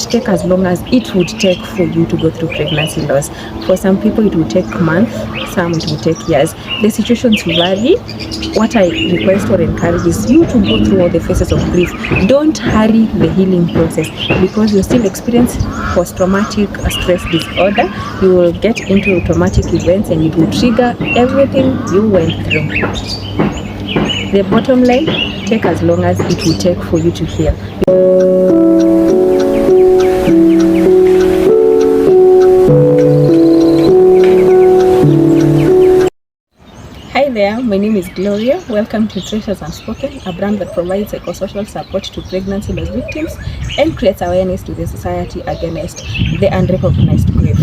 take as long as it would take for you to go through pregnancy loss. For some people it will take months, some it will take years. The situations vary. What I request or encourage is you to go through all the phases of grief. Don't hurry the healing process, because you still experience post-traumatic stress disorder. You will get into traumatic events and it will trigger everything you went through. The bottom line, take as long as it will take for you to heal. Hi there, my name is Gloria. Welcome to Treasures Unspoken, a brand that provides psychosocial support to pregnancy loss victims and creates awareness to the society against the unrecognized grief.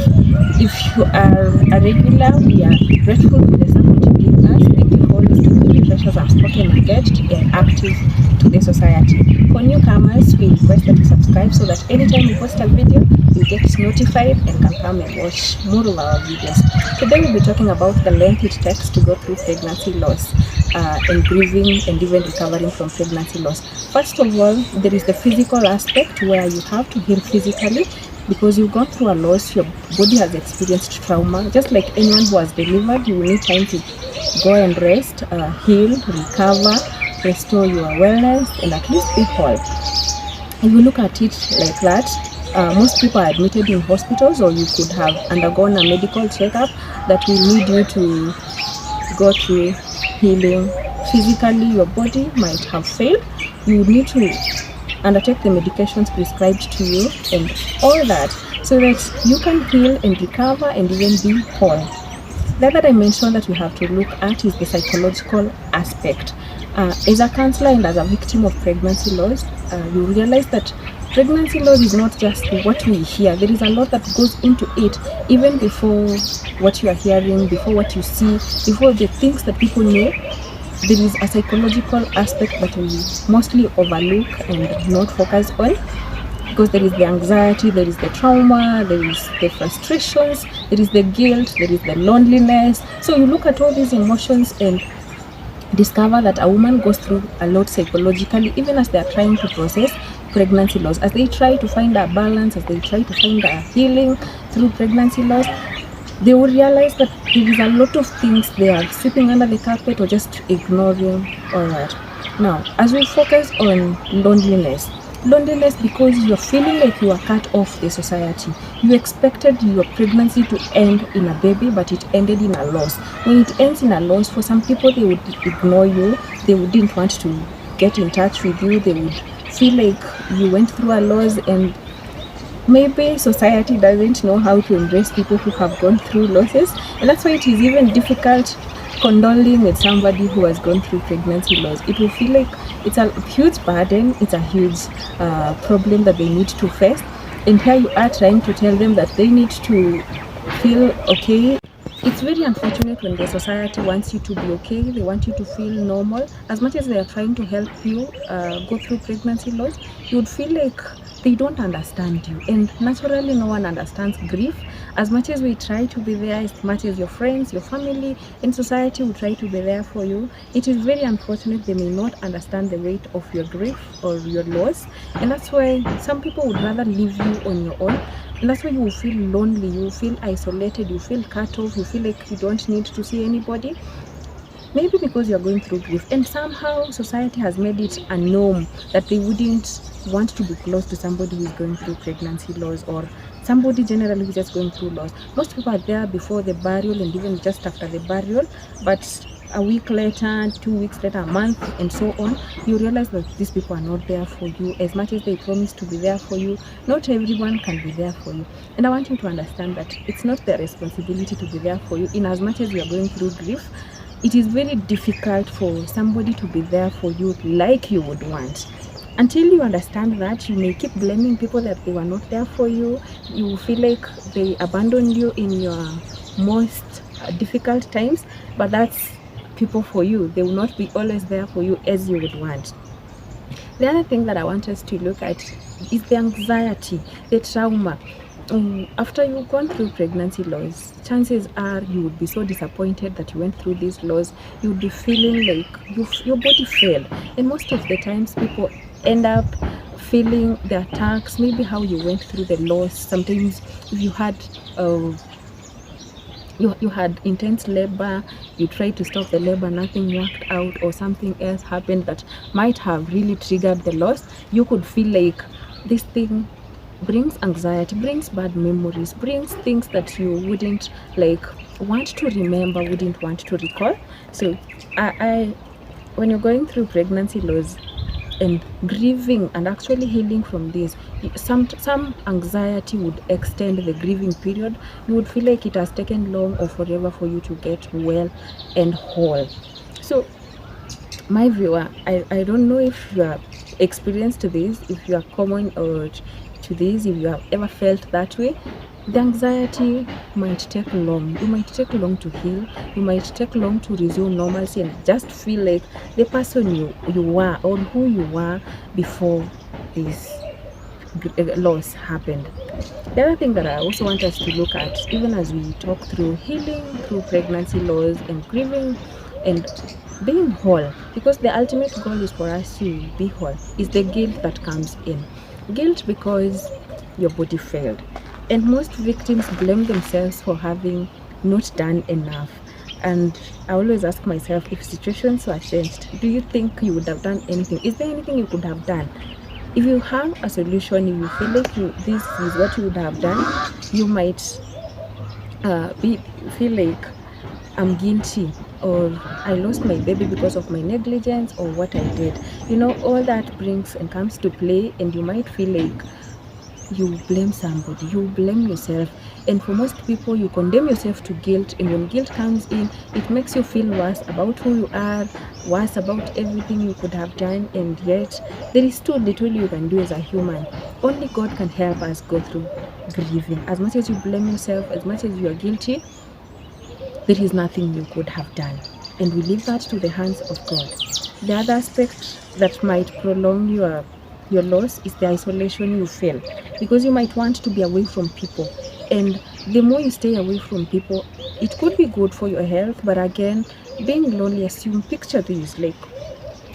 If you are a regular, we are grateful for the support you give us. Thank you for always keeping the Treasures Unspoken engaged and active to the society. For newcomers, we request that you subscribe so that anytime we post a video, you get notified and can come and watch more of our videos. Today we'll be talking about the length it takes to go through pregnancy loss and grieving and even recovering from pregnancy loss. First of all, there is the physical aspect where you have to heal physically, because you've gone through a loss, your body has experienced trauma. Just like anyone who has delivered, you will need time to go and rest, heal, recover, restore your wellness, and at least be whole. If you look at it like that, most people are admitted in hospitals, or you could have undergone a medical checkup that will need you to go through healing. Physically, your body might have failed. You would need to undertake the medications prescribed to you and all that, so that you can heal and recover and even be whole. The other dimension that we have to look at is the psychological aspect. As a counselor and as a victim of pregnancy loss, you realize that pregnancy loss is not just what we hear. There is a lot that goes into it, even before what you are hearing, before what you see, before the things that people know. There is a psychological aspect that we mostly overlook and not focus on, because there is the anxiety, there is the trauma, there is the frustrations, there is the guilt, there is the loneliness. So you look at all these emotions and discover that a woman goes through a lot psychologically, even as they are trying to process pregnancy loss, as they try to find a balance, as they try to find a healing through pregnancy loss. They will realize that there is a lot of things they are sweeping under the carpet or just ignoring all that. Now, as we focus on loneliness, because you're feeling like you are cut off the society. You expected your pregnancy to end in a baby, but it ended in a loss. When it ends in a loss, for some people, they would ignore you. They wouldn't want to get in touch with you. They would feel like you went through a loss, and maybe society doesn't know how to embrace people who have gone through losses, and that's why it is even difficult condoling with somebody who has gone through pregnancy loss. It will feel like it's a huge burden, it's a huge problem that they need to face, and here you are trying to tell them that they need to feel okay. It's very unfortunate when the society wants you to be okay, they want you to feel normal. As much as they are trying to help you go through pregnancy loss, you would feel like they don't understand you, and naturally no one understands grief. As much as we try to be there, as much as your friends, your family, and society will try to be there for you, it is very unfortunate they may not understand the weight of your grief or your loss, and that's why some people would rather leave you on your own. And that's why you will feel lonely, you will feel isolated, you feel cut off, you feel like you don't need to see anybody. Maybe because you're going through grief, and somehow society has made it a norm that they wouldn't want to be close to somebody who is going through pregnancy loss, or somebody generally who's just going through loss. Most people are there before the burial and even just after the burial, but a week later, 2 weeks later, a month, and so on, you realize that these people are not there for you. As much as they promise to be there for you, not everyone can be there for you. And I want you to understand that it's not their responsibility to be there for you. In as much as you are going through grief, it is very difficult for somebody to be there for you like you would want. Until you understand that, you may keep blaming people that they were not there for you. You feel like they abandoned you in your most difficult times, but that's people for you. They will not be always there for you as you would want. The other thing that I want us to look at is the anxiety, the trauma. After you've gone through pregnancy loss, chances are you would be so disappointed that you went through this loss. You would be feeling like your body failed, and most of the times people end up feeling the attacks, maybe how you went through the loss. Sometimes if you had you had intense labor, you tried to stop the labor, nothing worked out, or something else happened that might have really triggered the loss, you could feel like this thing brings anxiety, brings bad memories, brings things that you wouldn't like want to remember, wouldn't want to recall. So I when you're going through pregnancy loss and grieving and actually healing from this, some anxiety would extend the grieving period. You would feel like it has taken long or forever for you to get well and whole. So my viewer, I don't know if you are experienced this, if you are common or to this, if you have ever felt that way. The anxiety might take long. You might take long to heal. You might take long to resume normalcy and just feel like the person you were or who you were before this loss happened. The other thing that I also want us to look at, even as we talk through healing, through pregnancy loss and grieving and being whole, because the ultimate goal is for us to be whole, is the guilt that comes in. Guilt because your body failed. And most victims blame themselves for having not done enough. And I always ask myself, if situations were changed, do you think you would have done anything? Is there anything you could have done? If you have a solution, if you feel like this is what you would have done, you might feel like I'm guilty, or I lost my baby because of my negligence or what I did. You know, all that brings and comes to play, and you might feel like you blame somebody, you blame yourself. And for most people, you condemn yourself to guilt, and when guilt comes in, it makes you feel worse about who you are, worse about everything you could have done, and yet there is too little you can do as a human. Only God can help us go through grieving. As much as you blame yourself, as much as you are guilty, there is nothing you could have done, and we leave that to the hands of God. The other aspect that might prolong your loss is the isolation you feel, because you might want to be away from people, and the more you stay away from people, it could be good for your health, but again, being lonely, assume, picture this, like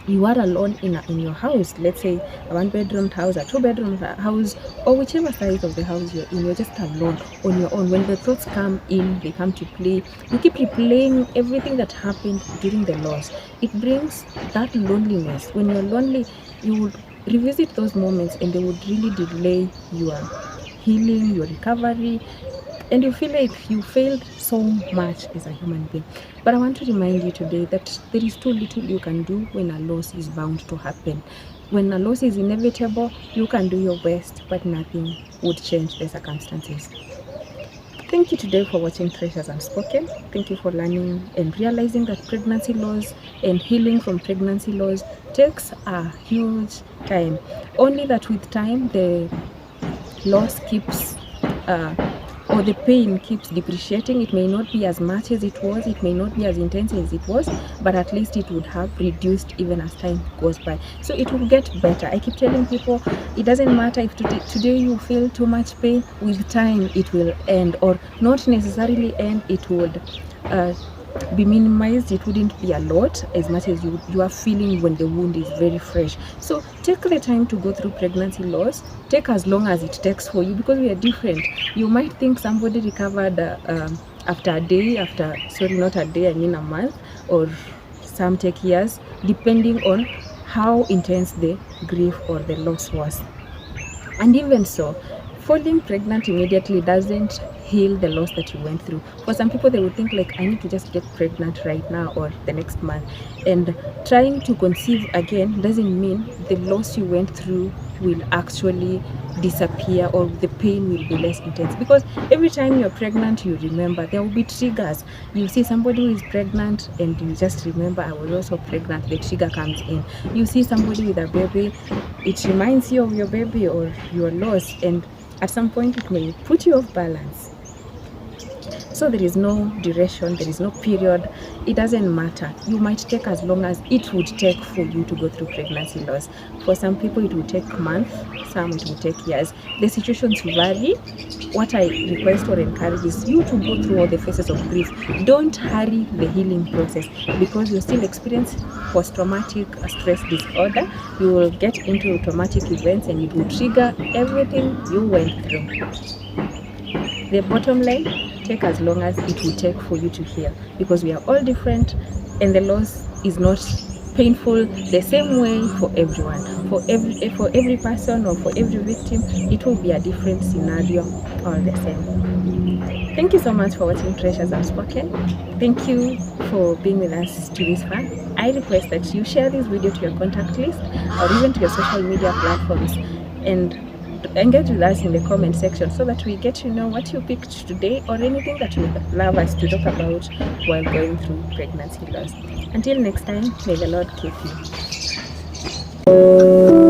you are alone in your house, let's say a 1-bedroom house, a 2-bedroom house, or whichever size of the house you're in, you're just alone on your own. When the thoughts come in, they come to play, you keep replaying everything that happened during the loss. It brings that loneliness. When you're lonely, you would revisit those moments, and they would really delay your healing, your recovery, and you feel like you failed so much as a human being. But I want to remind you today that there is too little you can do when a loss is bound to happen. When a loss is inevitable, you can do your best, but nothing would change the circumstances. Thank you today for watching Treasures Unspoken. Thank you for learning and realizing that pregnancy loss and healing from pregnancy loss takes a huge time. Only that with time, the loss keeps or the pain keeps depreciating. It may not be as much as it was, it may not be as intense as it was, but at least it would have reduced even as time goes by. So it will get better. I keep telling people, it doesn't matter if today you feel too much pain, with time it will end, or not necessarily end, it would be minimized. It wouldn't be a lot as much as you are feeling when the wound is very fresh. So take the time to go through pregnancy loss. Take as long as it takes for you, because we are different. You might think somebody recovered after a day, not a day, I mean a month, or some take years, depending on how intense the grief or the loss was. And even so, falling pregnant immediately doesn't heal the loss that you went through. For some people, they would think like, I need to just get pregnant right now or the next month. And trying to conceive again doesn't mean the loss you went through will actually disappear, or the pain will be less intense. Because every time you're pregnant, you remember, there will be triggers. You see somebody who is pregnant and you just remember, I was also pregnant, the trigger comes in. You see somebody with a baby, it reminds you of your baby or your loss, and at some point it may put you off balance. So there is no duration, there is no period. It doesn't matter. You might take as long as it would take for you to go through pregnancy loss. For some people it will take months, some it will take years. The situations vary. What I request or encourage is you to go through all the phases of grief. Don't hurry the healing process, because you still experience post-traumatic stress disorder. You will get into traumatic events and it will trigger everything you went through. The bottom line, take as long as it will take for you to heal, because we are all different and the loss is not painful the same way for everyone. For every person or for every victim, it will be a different scenario, all the same. Thank you so much for watching Treasures Unspoken. Thank you for being with us to this far. I request that you share this video to your contact list or even to your social media platforms, and engage with us in the comment section so that we get to know what you picked today or anything that you would love us to talk about while going through pregnancy loss. Until next time, may the Lord keep you.